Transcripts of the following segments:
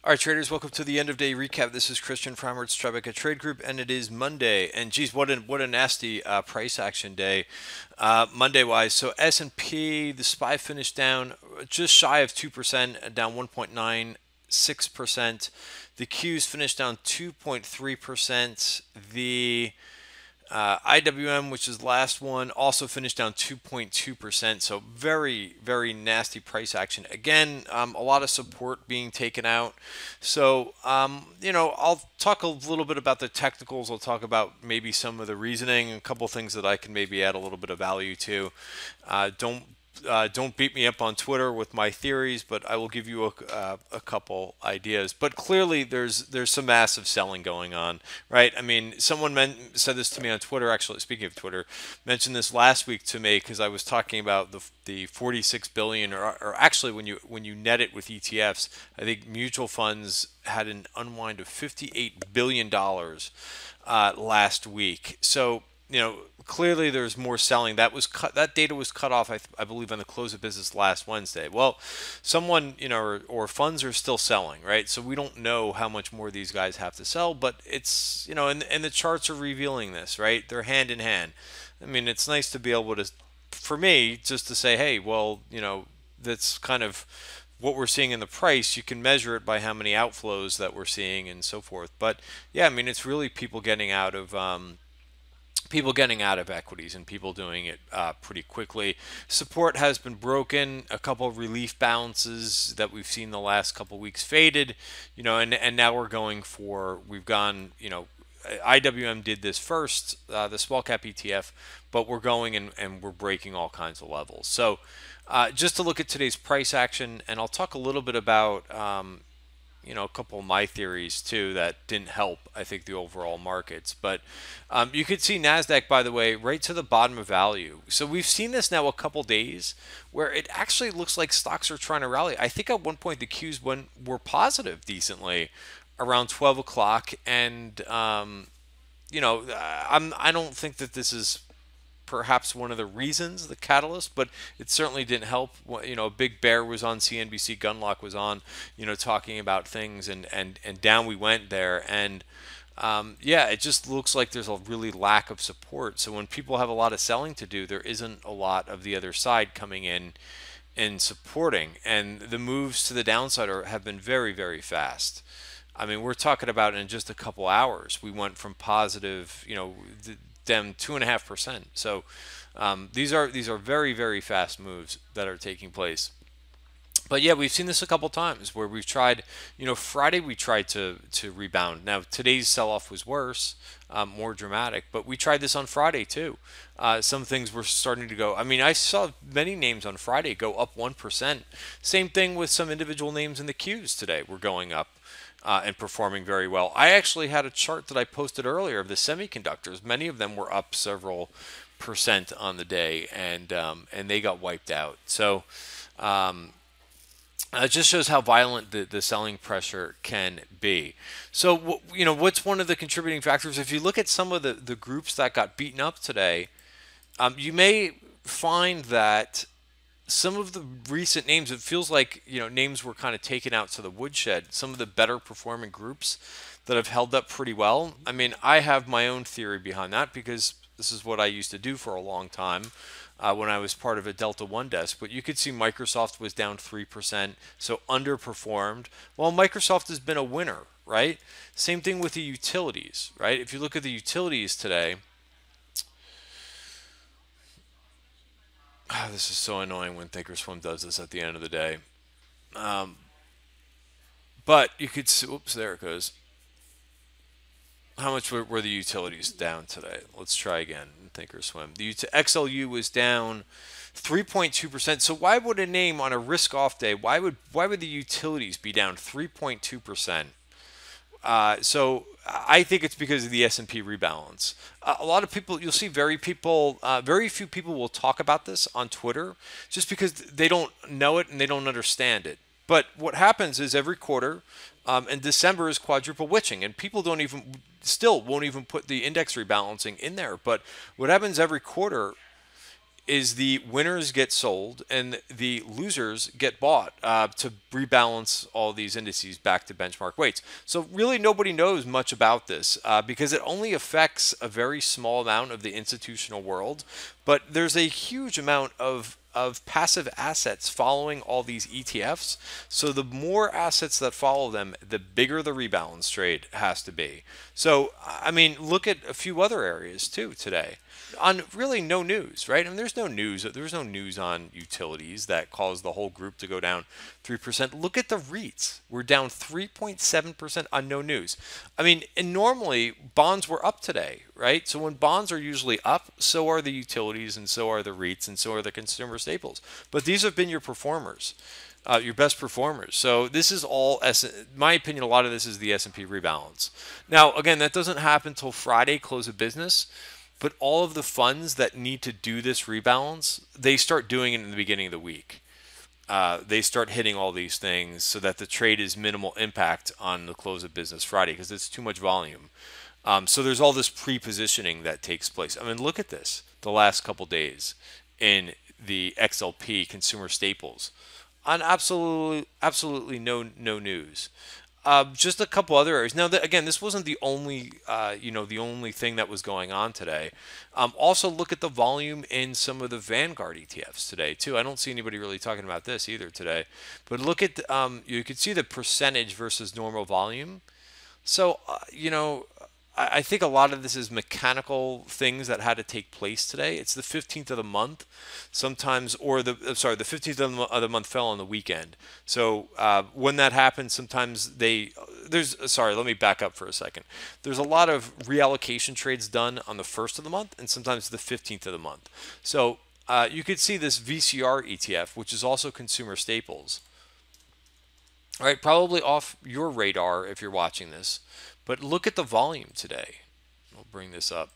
All right, traders, welcome to the end of day recap. This is Christian from Tribeca Trade Group, and it is Monday. And geez, what a nasty price action day, Monday wise. So S&P, the SPY finished down just shy of 2%, down 1.96%. The Qs finished down 2.3%. The IWM, which is the last one, also finished down 2.2%. So very, very nasty price action. Again, a lot of support being taken out. So, I'll talk a little bit about the technicals. I'll talk about maybe some of the reasoning, a couple things that I can maybe add a little bit of value to. Don't beat me up on Twitter with my theories, but I will give you a couple ideas. But clearly, there's some massive selling going on, right? I mean, someone said this to me on Twitter. Actually, speaking of Twitter, mentioned this last week to me because I was talking about the 46 billion, or actually when you net it with ETFs, I think mutual funds had an unwind of $58 billion last week. So clearly there's more selling. That data was cut off, I believe, on the close of business last Wednesday. Well, someone, or funds are still selling, right? So we don't know how much more these guys have to sell, but it's, and the charts are revealing this, right? They're hand in hand. I mean, it's nice to be able to, for me, just to say, hey, well, that's kind of what we're seeing in the price. You can measure it by how many outflows that we're seeing and so forth. But yeah, I mean, it's really people getting out of equities and people doing it pretty quickly. Support has been broken. A couple of relief balances that we've seen the last couple of weeks faded, and now we've gone, IWM did this first, the small cap ETF, but we're going and we're breaking all kinds of levels. So just to look at today's price action, and I'll talk a little bit about a couple of my theories too that didn't help, I think, the overall markets. But you could see NASDAQ, by the way, right to the bottom of value. So we've seen this now a couple days where it actually looks like stocks are trying to rally. I think at one point the Qs were positive decently around 12 o'clock. And, I don't think that this is perhaps one of the reasons, the catalyst, but it certainly didn't help. Big Bear was on CNBC, Gunlock was on, talking about things, and down we went there. And yeah, it just looks like there's a really lack of support. So when people have a lot of selling to do, there isn't a lot of the other side coming in and supporting. And the moves to the downside have been very, very fast. I mean, we're talking about in just a couple hours, we went from positive, them 2.5%. So these are very, very fast moves that are taking place. But yeah, we've seen this a couple times where we've tried, Friday we tried to rebound. Now today's sell-off was worse, more dramatic, but we tried this on Friday too. Some things were starting to go. I mean, I saw many names on Friday go up 1%. Same thing with some individual names in the Qs today were going up. And performing very well. I actually had a chart that I posted earlier of the semiconductors. Many of them were up several percent on the day, and they got wiped out. So it just shows how violent the selling pressure can be. So what's one of the contributing factors? If you look at some of the groups that got beaten up today, you may find that some of the recent names, it feels like, names were kind of taken out to the woodshed. Some of the better performing groups that have held up pretty well. I mean, I have my own theory behind that because this is what I used to do for a long time when I was part of a Delta One desk. But you could see Microsoft was down 3%, so underperformed. Well, Microsoft has been a winner, right? Same thing with the utilities, right? If you look at the utilities today, this is so annoying when Thinkorswim does this at the end of the day. But you could see, oops, there it goes. How much were the utilities down today? Let's try again. Thinkorswim. The XLU was down 3.2%. So why would a name on a risk-off day, why would the utilities be down 3.2%? So I think it's because of the S&P rebalance. A lot of people, you'll see very few people will talk about this on Twitter just because they don't know it and they don't understand it. But what happens is every quarter, and December is quadruple witching, and people won't even put the index rebalancing in there. But what happens every quarter is the winners get sold and the losers get bought to rebalance all these indices back to benchmark weights. So really nobody knows much about this because it only affects a very small amount of the institutional world, but there's a huge amount of passive assets following all these ETFs. So the more assets that follow them, the bigger the rebalance trade has to be. So, I mean, look at a few other areas too today on really no news, right? I mean, there's no news. There's no news on utilities that caused the whole group to go down 3%. Look at the REITs. We're down 3.7% on no news. I mean, and normally bonds were up today, right? So when bonds are usually up, so are the utilities and so are the REITs and so are the consumer staples. But these have been your performers. Your best performers. So this is all, my opinion, a lot of this is the S&P rebalance. Now, again, that doesn't happen until Friday, close of business. But all of the funds that need to do this rebalance, they start doing it in the beginning of the week. They start hitting all these things so that the trade is minimal impact on the close of business Friday because it's too much volume. So there's all this pre-positioning that takes place. I mean, look at this the last couple days in the XLP consumer staples on absolutely no news. Just a couple other areas. Now, again, this wasn't the only, the only thing that was going on today. Also, look at the volume in some of the Vanguard ETFs today too. I don't see anybody really talking about this either today. But look at, you can see the percentage versus normal volume. So, I think a lot of this is mechanical things that had to take place today. It's the 15th of the month, sometimes, or the 15th of the month fell on the weekend. So when that happens, sometimes let me back up for a second. There's a lot of reallocation trades done on the 1st of the month and sometimes the 15th of the month. So you could see this VCR ETF, which is also consumer staples. All right, probably off your radar if you're watching this. But look at the volume today. I'll bring this up.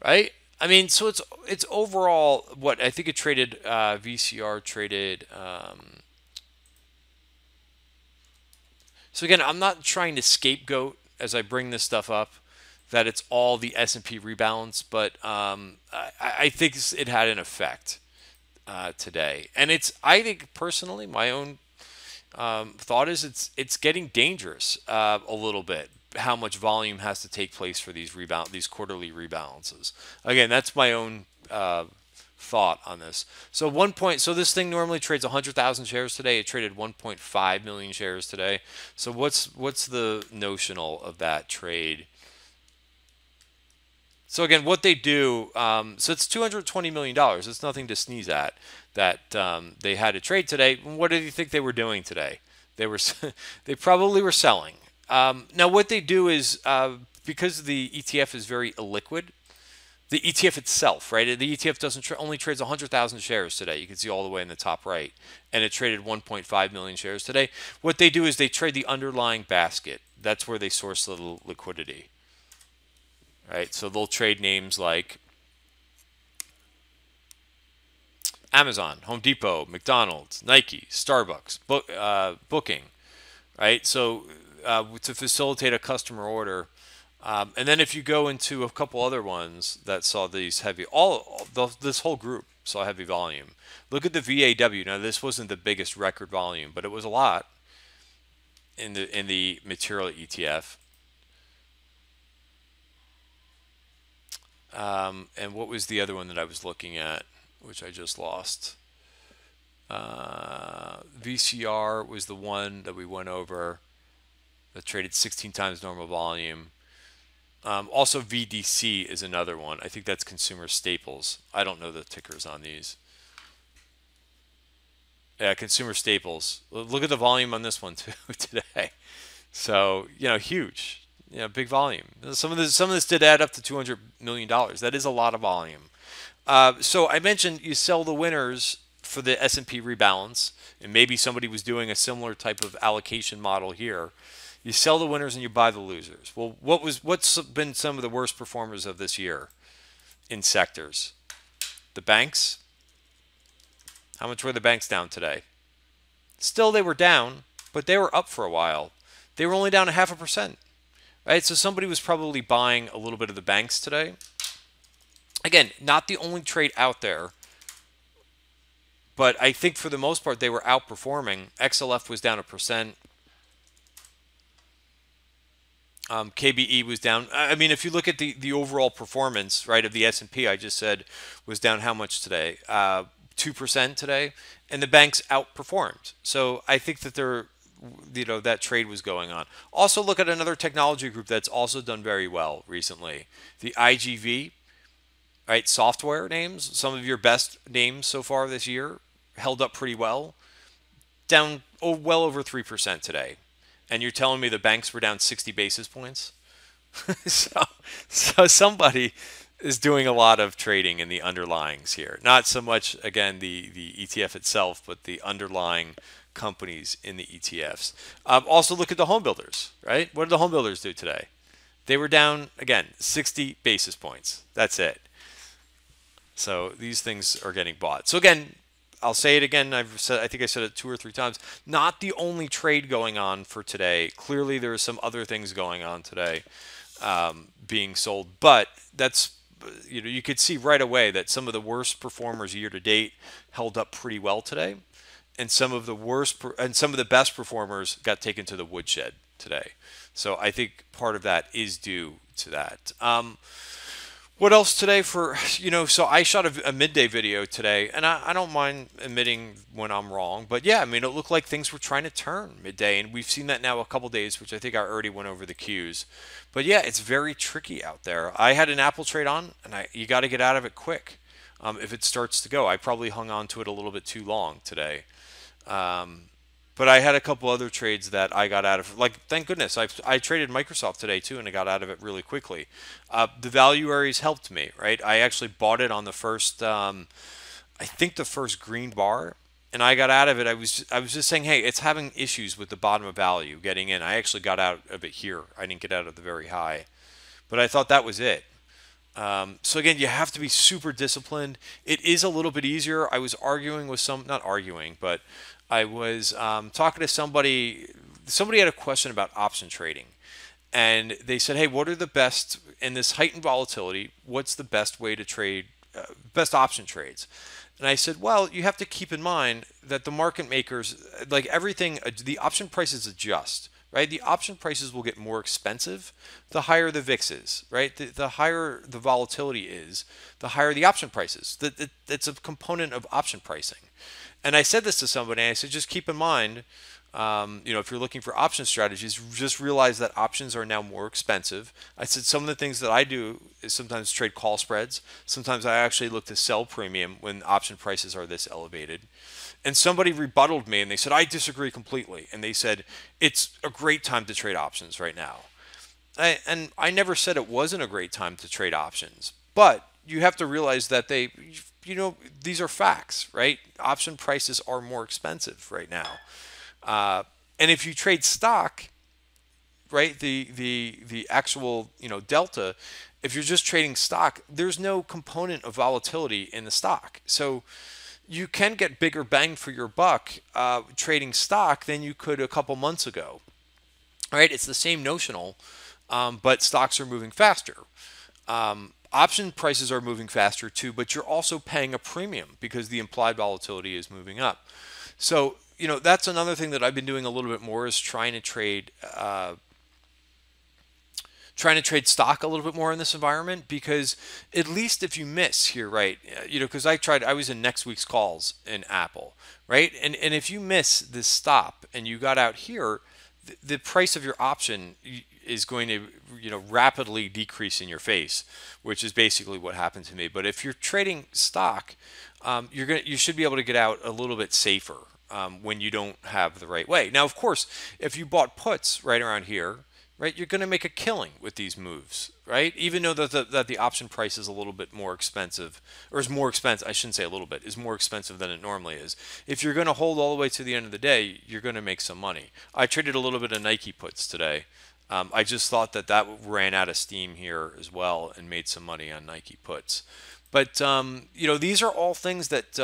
Right? I mean, so it's overall what I think it traded. VCR traded. So again, I'm not trying to scapegoat as I bring this stuff up that it's all the S&P rebalance, but I think it had an effect today, and I think personally, my own thought is it's getting dangerous a little bit. How much volume has to take place for these quarterly rebalances? Again, that's my own thought on this. So this thing normally trades 100,000 shares today. It traded 1.5 million shares today. So what's the notional of that trade? So again, what they do, so it's $220 million. It's nothing to sneeze at that they had to trade today. What do you think they were doing today? They probably were selling. Now what they do is, because the ETF is very illiquid, the ETF itself, right? The ETF only trades 100,000 shares today. You can see all the way in the top right. And it traded 1.5 million shares today. What they do is they trade the underlying basket. That's where they source the liquidity. Right, so they'll trade names like Amazon, Home Depot, McDonald's, Nike, Starbucks, Booking, right? So to facilitate a customer order, and then if you go into a couple other ones that saw these this whole group saw heavy volume. Look at the VAW. Now this wasn't the biggest record volume, but it was a lot in the material ETF. And what was the other one that I was looking at, which I just lost? VCR was the one that we went over that traded 16 times normal volume. Also, VDC is another one. I think that's consumer staples. I don't know the tickers on these. Yeah, consumer staples. Look at the volume on this one too today. So, huge. Big volume. Some of this did add up to $200 million. That is a lot of volume. So I mentioned you sell the winners for the S&P rebalance, and maybe somebody was doing a similar type of allocation model here. You sell the winners and you buy the losers. Well, what's been some of the worst performers of this year in sectors? The banks. How much were the banks down today? Still, they were down, but they were up for a while. They were only down 0.5%. Right, so somebody was probably buying a little bit of the banks today. Again, not the only trade out there, but I think for the most part they were outperforming. XLF was down 1%. KBE was down. I mean, if you look at the overall performance, right, of the S&P, I just said was down how much today? 2% today, and the banks outperformed. So I think that that trade was going on. Also, look at another technology group that's also done very well recently, the IGV, right? Software names, some of your best names so far this year, held up pretty well, down well over 3% today. And you're telling me the banks were down 60 basis points? so, so somebody is doing a lot of trading in the underlyings here. Not so much, again, the ETF itself, but the underlying companies in the ETFs. Also, look at the home builders, right? What did the home builders do today? They were down, again, 60 basis points. That's it. So these things are getting bought. So again, I'll say it again. I think I said it 2 or 3 times. Not the only trade going on for today. Clearly, there are some other things going on today being sold, but you could see right away that some of the worst performers year to date held up pretty well today, and some of the best performers got taken to the woodshed today. So I think part of that is due to that. What else today so I shot a midday video today, and I don't mind admitting when I'm wrong, but yeah, I mean, it looked like things were trying to turn midday, and we've seen that now a couple days, which I think I already went over the cues. But yeah, it's very tricky out there. I had an Apple trade on, and you got to get out of it quick if it starts to go. I probably hung on to it a little bit too long today. But I had a couple other trades that I got out of. Like, thank goodness, I traded Microsoft today too, and I got out of it really quickly. The value areas helped me, right? I actually bought it on the first, I think the first green bar, and I got out of it. I was just saying, hey, it's having issues with the bottom of value getting in. I actually got out of it here. I didn't get out of the very high, but I thought that was it. So again, you have to be super disciplined. It is a little bit easier. I was arguing with not arguing, but I was talking to somebody. Somebody had a question about option trading, and they said, "Hey, what are the best in this heightened volatility? What's the best way to trade, best option trades?" And I said, "Well, you have to keep in mind that the market makers, like everything, the option prices adjust." Right, the option prices will get more expensive the higher the VIX is. Right, the higher the volatility is, the higher the option prices. It's a component of option pricing. And I said this to somebody, and I said, just keep in mind, if you're looking for option strategies, just realize that options are now more expensive. I said some of the things that I do is sometimes trade call spreads. Sometimes I actually look to sell premium when option prices are this elevated. And somebody rebutted me, and they said, I disagree completely. And they said, it's a great time to trade options right now. And I never said it wasn't a great time to trade options. But you have to realize that these are facts, right? Option prices are more expensive right now. And if you trade stock, right, the actual, delta, if you're just trading stock, there's no component of volatility in the stock. So you can get bigger bang for your buck trading stock than you could a couple months ago. Right? It's the same notional, but stocks are moving faster. Option prices are moving faster too, but you're also paying a premium because the implied volatility is moving up. So, that's another thing that I've been doing a little bit more is trying to trade stock a little bit more in this environment, because at least if you miss here, right, because I was in next week's calls in Apple, right, and if you miss this stop and you got out here, the price of your option is going to rapidly decrease in your face, which is basically what happened to me. But if you're trading stock, you should be able to get out a little bit safer when you don't have the right way. Now, of course, if you bought puts right around here, right, you're going to make a killing with these moves, right? Even though that the option price is a little bit more expensive, or is more expensive, I shouldn't say a little bit, is more expensive than it normally is. If you're going to hold all the way to the end of the day, you're going to make some money. I traded a little bit of Nike puts today. I just thought that ran out of steam here as well and made some money on Nike puts. But, these are all things that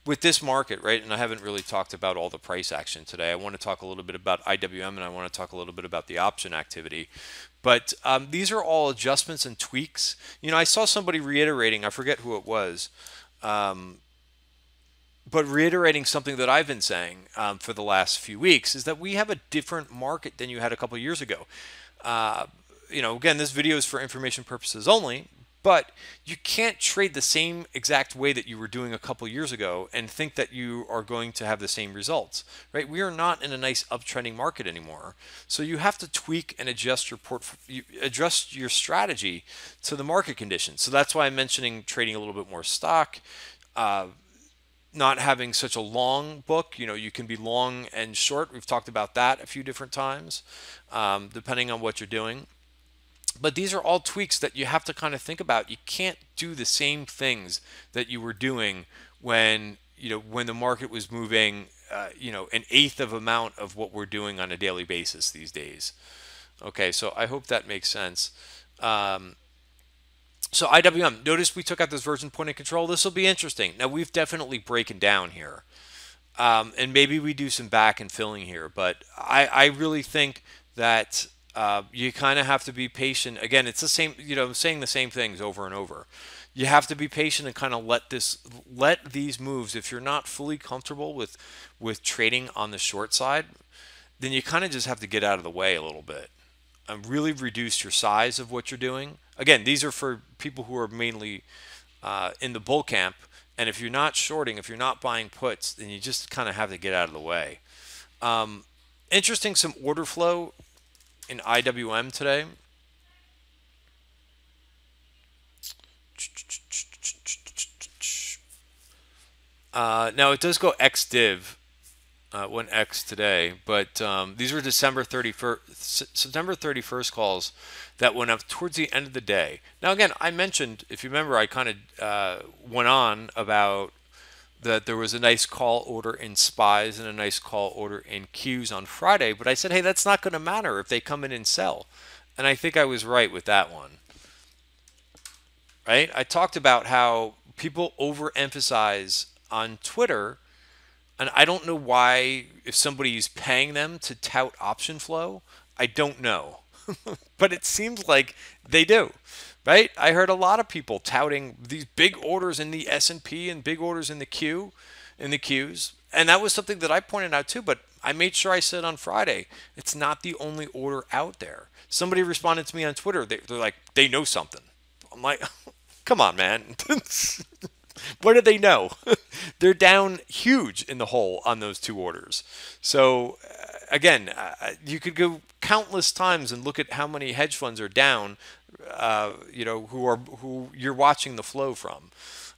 with this market, right, and I haven't really talked about all the price action today. I want to talk a little bit about IWM, and I want to talk a little bit about the option activity. But these are all adjustments and tweaks. I saw somebody reiterating, I forget who it was, but reiterating something that I've been saying for the last few weeks is that we have a different market than you had a couple of years ago. Again, this video is for information purposes only, but you can't trade the same exact way that you were doing a couple years ago and think that you are going to have the same results, right? We are not in a nice uptrending market anymore. So you have to tweak and adjust adjust your strategy to the market conditions. So that's why I'm mentioning trading a little bit more stock, not having such a long book. You can be long and short. We've talked about that a few different times, depending on what you're doing. But these are all tweaks that you have to kind of think about. You can't do the same things that you were doing when the market was moving an eighth of amount of what we're doing on a daily basis these days. Okay, so I hope that makes sense. So IWM, notice we took out this version point of control. This will be interesting. Now we've definitely broken down here. And maybe we do some back and filling here, but I really think that you kind of have to be patient. Again, it's the same, saying the same things over and over. You have to be patient and kind of let these moves. If you're not fully comfortable with trading on the short side, then you kind of just have to get out of the way a little bit and really reduce your size of what you're doing. Again, these are for people who are mainly in the bull camp. And if you're not shorting, if you're not buying puts, then you just kind of have to get out of the way. Interesting, some order flow in IWM today. Now it does go ex-div, went X today, but these were September 31st calls that went up towards the end of the day. Now again, I mentioned, if you remember, I kind of went on about that there was a nice call order in SPYs and a nice call order in Qs on Friday, but I said, hey, that's not going to matter if they come in and sell. And I think I was right with that one. Right? I talked about how people overemphasize on Twitter, and I don't know why, if somebody's paying them to tout option flow, I don't know. But it seems like they do, right? I heard a lot of people touting these big orders in the S&P and big orders in the Qs. And that was something that I pointed out too, but I made sure I said on Friday, it's not the only order out there. Somebody responded to me on Twitter. They're like, they know something. I'm like, come on, man. What do they know? They're down huge in the hole on those two orders. So again, you could go countless times and look at how many hedge funds are down, who you're watching the flow from.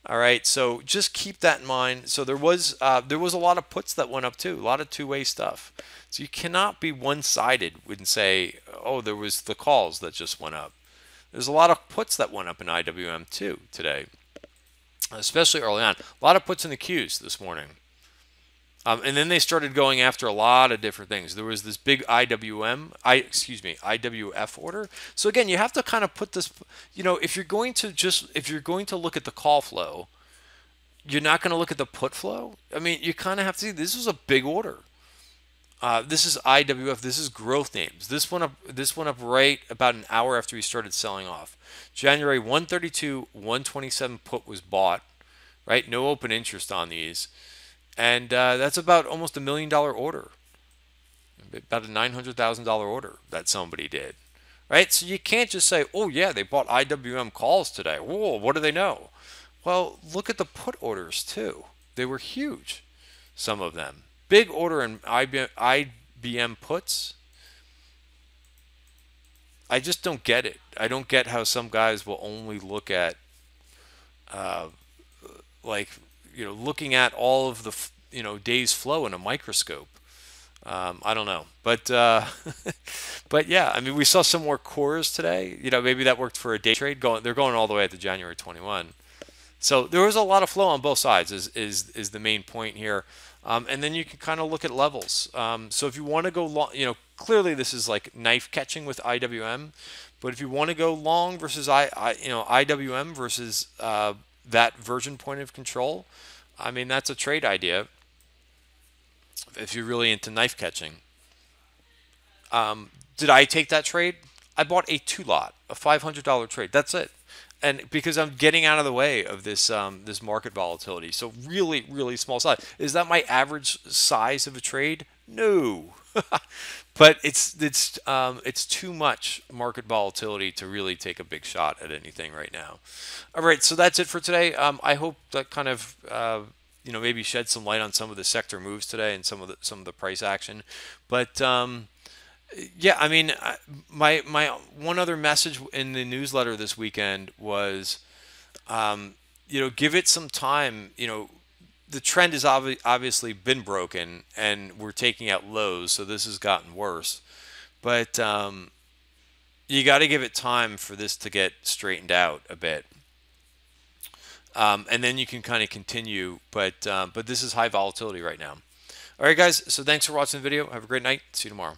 All right, so just keep that in mind. So there was a lot of puts that went up too, a lot of two-way stuff. So you cannot be one-sided and say, oh, there was the calls that just went up. There's a lot of puts that went up in IWM too today, especially early on. A lot of puts in the Qs this morning. And then they started going after a lot of different things. There was this big IWF order. So again, you have to kind of put this, if you're going to look at the call flow, you're not going to look at the put flow. I mean, you kind of have to see this was a big order. This is IWF. This is growth names. This went up right about an hour after we started selling off. January 132, 127 put was bought, right? No open interest on these. And that's about almost $1 million order, about a $900,000 order that somebody did, right? So you can't just say, oh, yeah, they bought IWM calls today. Whoa, what do they know? Well, look at the put orders, too. They were huge, some of them. Big order in IBM puts. I just don't get it. I don't get how some guys will only look at, looking at all of the, day's flow in a microscope. I don't know, but but yeah, I mean, we saw some more cores today. Maybe that worked for a day trade. They're going all the way to January 21. So there was a lot of flow on both sides. Is the main point here, and then you can kind of look at levels. So if you want to go long, clearly this is like knife catching with IWM, but if you want to go long versus IWM versus that version point of control, I mean, that's a trade idea if you're really into knife catching. Did I take that trade? I bought a 2 lot, a $500 trade. That's it. And because I'm getting out of the way of this market volatility. So really, really small size. Is that my average size of a trade? No. But it's too much market volatility to really take a big shot at anything right now. All right, so that's it for today. I hope that kind of maybe shed some light on some of the sector moves today and some of the price action. But yeah, I mean, my one other message in the newsletter this weekend was, give it some time. The trend has obviously been broken, and we're taking out lows, so this has gotten worse. But you got to give it time for this to get straightened out a bit, and then you can kind of continue. But this is high volatility right now. All right, guys. So thanks for watching the video. Have a great night. See you tomorrow.